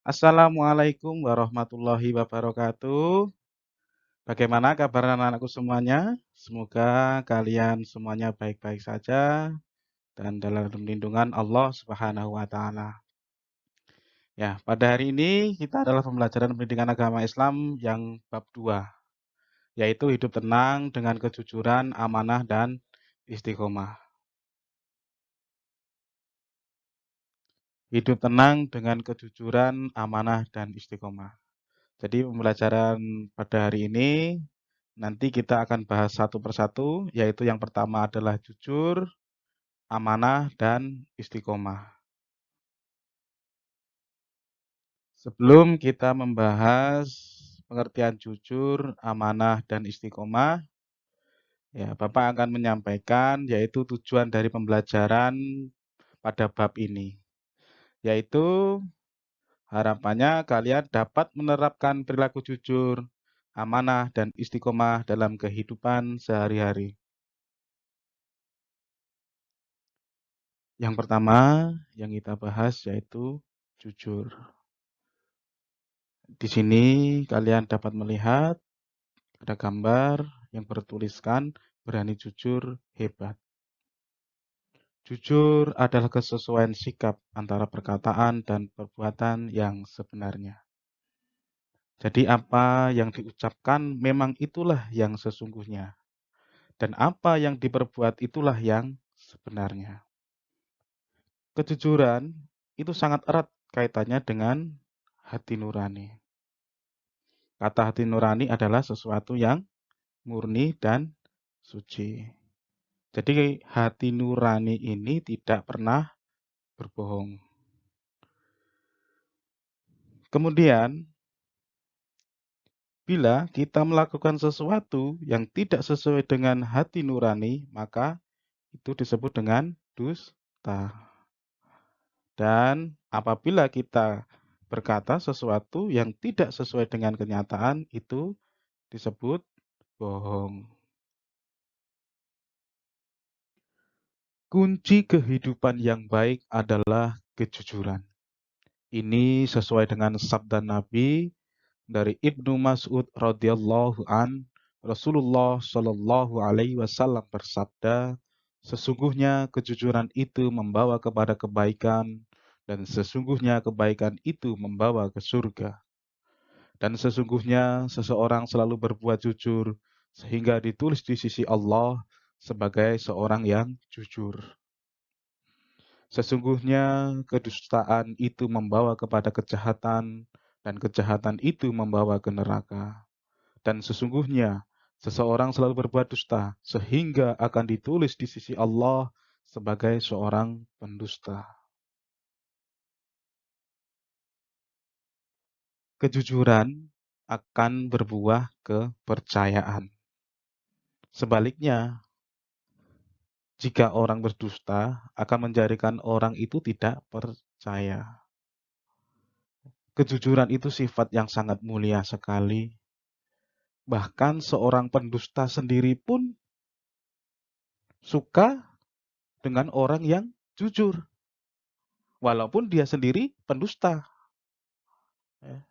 Assalamualaikum warahmatullahi wabarakatuh. Bagaimana kabar anak-anakku semuanya? Semoga kalian semuanya baik-baik saja dan dalam lindungan Allah Subhanahu wa taala. Ya, pada hari ini kita adalah pembelajaran pendidikan agama Islam yang bab 2, yaitu hidup tenang dengan kejujuran, amanah dan istiqomah. Hidup tenang dengan kejujuran, amanah dan istiqomah. Jadi pembelajaran pada hari ini nanti kita akan bahas satu persatu, yaitu yang pertama adalah jujur, amanah, dan istiqomah. Sebelum kita membahas pengertian jujur, amanah, dan istiqomah, ya Bapak akan menyampaikan yaitu tujuan dari pembelajaran pada bab ini, yaitu harapannya kalian dapat menerapkan perilaku jujur, amanah, dan istiqomah dalam kehidupan sehari-hari. Yang pertama yang kita bahas yaitu jujur. Di sini kalian dapat melihat ada gambar yang bertuliskan berani jujur hebat. Jujur adalah kesesuaian sikap antara perkataan dan perbuatan yang sebenarnya. Jadi apa yang diucapkan memang itulah yang sesungguhnya. Dan apa yang diperbuat itulah yang sebenarnya. Kejujuran itu sangat erat kaitannya dengan hati nurani. Kata hati nurani adalah sesuatu yang murni dan suci. Jadi hati nurani ini tidak pernah berbohong. Kemudian, bila kita melakukan sesuatu yang tidak sesuai dengan hati nurani, maka itu disebut dengan dusta. Dan apabila kita berkata sesuatu yang tidak sesuai dengan kenyataan, itu disebut bohong. Kunci kehidupan yang baik adalah kejujuran. Ini sesuai dengan sabda Nabi dari Ibnu Mas'ud radhiyallahu an, Rasulullah shallallahu alaihi wasallam bersabda, sesungguhnya kejujuran itu membawa kepada kebaikan dan sesungguhnya kebaikan itu membawa ke surga. Dan sesungguhnya seseorang selalu berbuat jujur sehingga ditulis di sisi Allah sebagai seorang yang jujur. Sesungguhnya kedustaan itu membawa kepada kejahatan, dan kejahatan itu membawa ke neraka. Dan sesungguhnya seseorang selalu berbuat dusta, sehingga akan ditulis di sisi Allah sebagai seorang pendusta. Kejujuran akan berbuah kepercayaan. Sebaliknya, jika orang berdusta, akan menjadikan orang itu tidak percaya. Kejujuran itu sifat yang sangat mulia sekali. Bahkan seorang pendusta sendiri pun suka dengan orang yang jujur. Walaupun dia sendiri pendusta. Ya.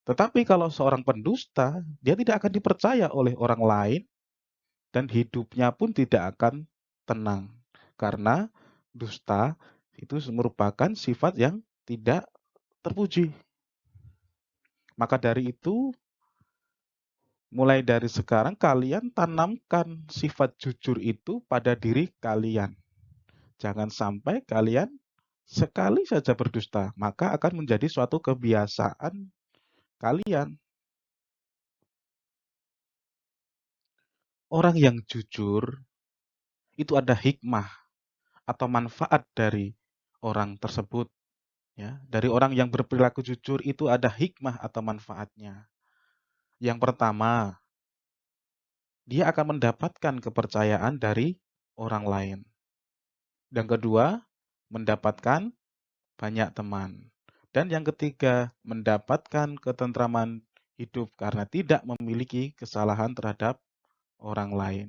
Tetapi kalau seorang pendusta, dia tidak akan dipercaya oleh orang lain dan hidupnya pun tidak akan tenang. Karena dusta itu merupakan sifat yang tidak terpuji. Maka dari itu, mulai dari sekarang kalian tanamkan sifat jujur itu pada diri kalian. Jangan sampai kalian sekali saja berdusta, maka akan menjadi suatu kebiasaan kalian. Orang yang jujur itu ada hikmah atau manfaat dari orang tersebut. Ya, dari orang yang berperilaku jujur itu ada hikmah atau manfaatnya. Yang pertama, dia akan mendapatkan kepercayaan dari orang lain. Yang kedua, mendapatkan banyak teman. Dan yang ketiga, mendapatkan ketentraman hidup karena tidak memiliki kesalahan terhadap orang lain.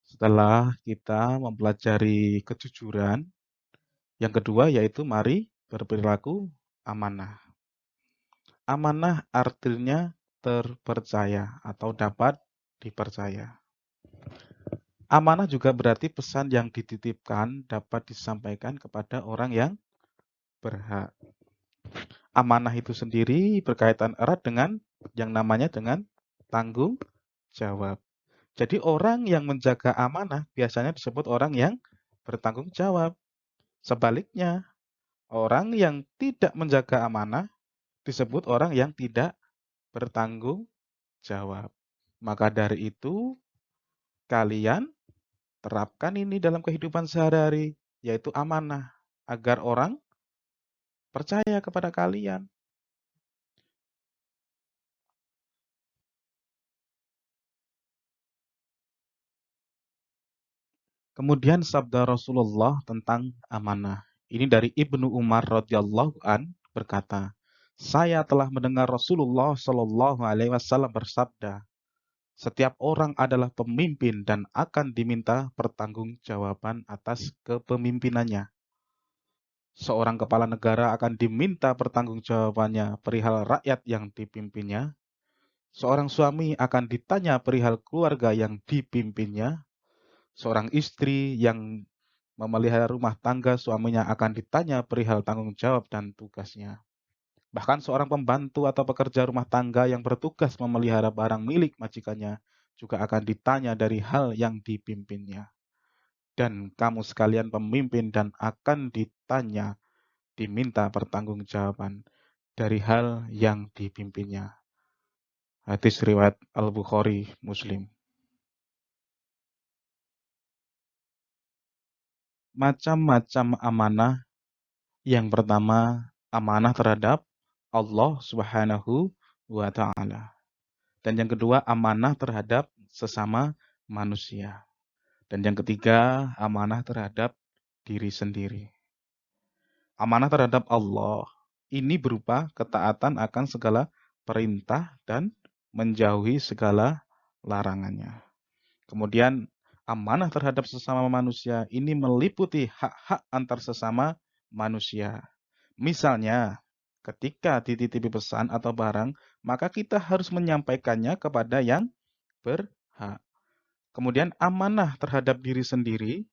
Setelah kita mempelajari kejujuran, Yang kedua yaitu mari berperilaku amanah. Amanah artinya terpercaya atau dapat dipercaya. Amanah juga berarti pesan yang dititipkan dapat disampaikan kepada orang yang berhak. Amanah itu sendiri berkaitan erat dengan yang namanya dengan tanggung jawab. Jadi orang yang menjaga amanah biasanya disebut orang yang bertanggung jawab. Sebaliknya, orang yang tidak menjaga amanah disebut orang yang tidak bertanggung jawab. Maka dari itu, kalian terapkan ini dalam kehidupan sehari-hari, yaitu amanah, agar orang percaya kepada kalian. Kemudian sabda Rasulullah tentang amanah. Ini dari Ibnu Umar radhiyallahu an berkata, saya telah mendengar Rasulullah Shallallahu alaihi wasallam bersabda, setiap orang adalah pemimpin dan akan diminta pertanggungjawaban atas kepemimpinannya. Seorang kepala negara akan diminta pertanggungjawabannya perihal rakyat yang dipimpinnya. Seorang suami akan ditanya perihal keluarga yang dipimpinnya. Seorang istri yang memelihara rumah tangga, suaminya akan ditanya perihal tanggung jawab dan tugasnya. Bahkan seorang pembantu atau pekerja rumah tangga yang bertugas memelihara barang milik majikannya juga akan ditanya dari hal yang dipimpinnya. Dan kamu sekalian pemimpin dan akan ditanya, diminta pertanggungjawaban dari hal yang dipimpinnya. Hadis riwayat Al-Bukhari, Muslim. Macam-macam amanah. Yang pertama, amanah terhadap Allah Subhanahu wa taala. Dan yang kedua, amanah terhadap sesama manusia. Dan yang ketiga, amanah terhadap diri sendiri. Amanah terhadap Allah ini berupa ketaatan akan segala perintah dan menjauhi segala larangannya. Kemudian amanah terhadap sesama manusia ini meliputi hak-hak antar sesama manusia. Misalnya, ketika dititipi pesan atau barang, maka kita harus menyampaikannya kepada yang berhak. Kemudian amanah terhadap diri sendiri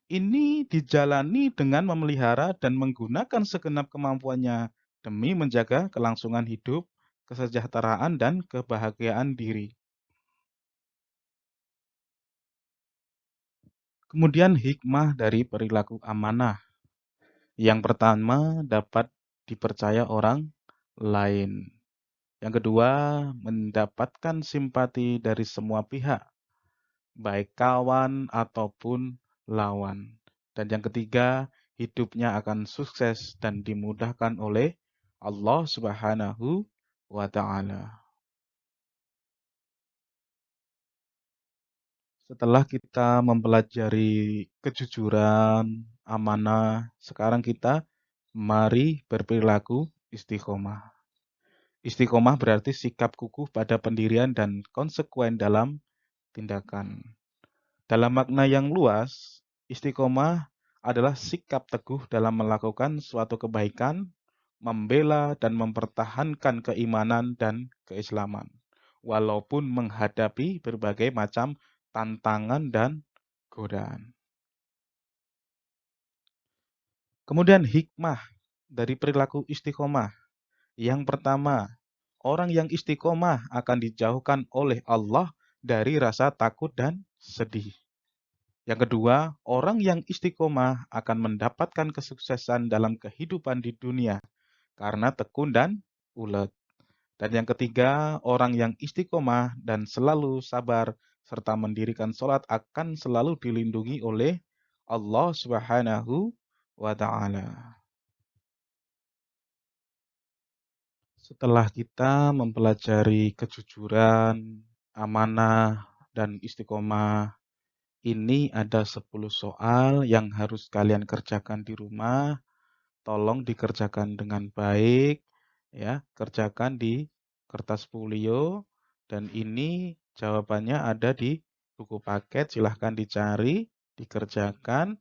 ini dijalani dengan memelihara dan menggunakan segenap kemampuannya demi menjaga kelangsungan hidup, kesejahteraan, dan kebahagiaan diri. Kemudian hikmah dari perilaku amanah. Yang pertama, dapat dipercaya orang lain. Yang kedua, mendapatkan simpati dari semua pihak, baik kawan ataupun lawan. Dan yang ketiga, hidupnya akan sukses dan dimudahkan oleh Allah Subhanahu wa taala. Setelah kita mempelajari kejujuran, amanah, sekarang kita mari berperilaku istiqomah. Istiqomah berarti sikap kukuh pada pendirian dan konsekuen dalam tindakan. Dalam makna yang luas, istiqomah adalah sikap teguh dalam melakukan suatu kebaikan, membela dan mempertahankan keimanan dan keislaman, walaupun menghadapi berbagai macam tantangan dan godaan. Kemudian hikmah dari perilaku istiqomah. Yang pertama, orang yang istiqomah akan dijauhkan oleh Allah dari rasa takut dan sedih. Yang kedua, orang yang istiqomah akan mendapatkan kesuksesan dalam kehidupan di dunia karena tekun dan ulet. Dan yang ketiga, orang yang istiqomah dan selalu sabar serta mendirikan sholat akan selalu dilindungi oleh Allah Subhanahu wa taala. Setelah kita mempelajari kejujuran, amanah, dan istiqomah, ini ada 10 soal yang harus kalian kerjakan di rumah. Tolong dikerjakan dengan baik, ya. Kerjakan di kertas folio dan ini jawabannya ada di buku paket. Silahkan dicari, dikerjakan,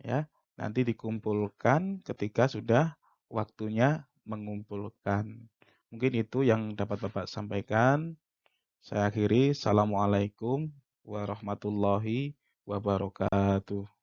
ya. Nanti dikumpulkan ketika sudah waktunya mengumpulkan. Mungkin itu yang dapat Bapak sampaikan. Saya akhiri. Assalamualaikum warahmatullahi wabarakatuh.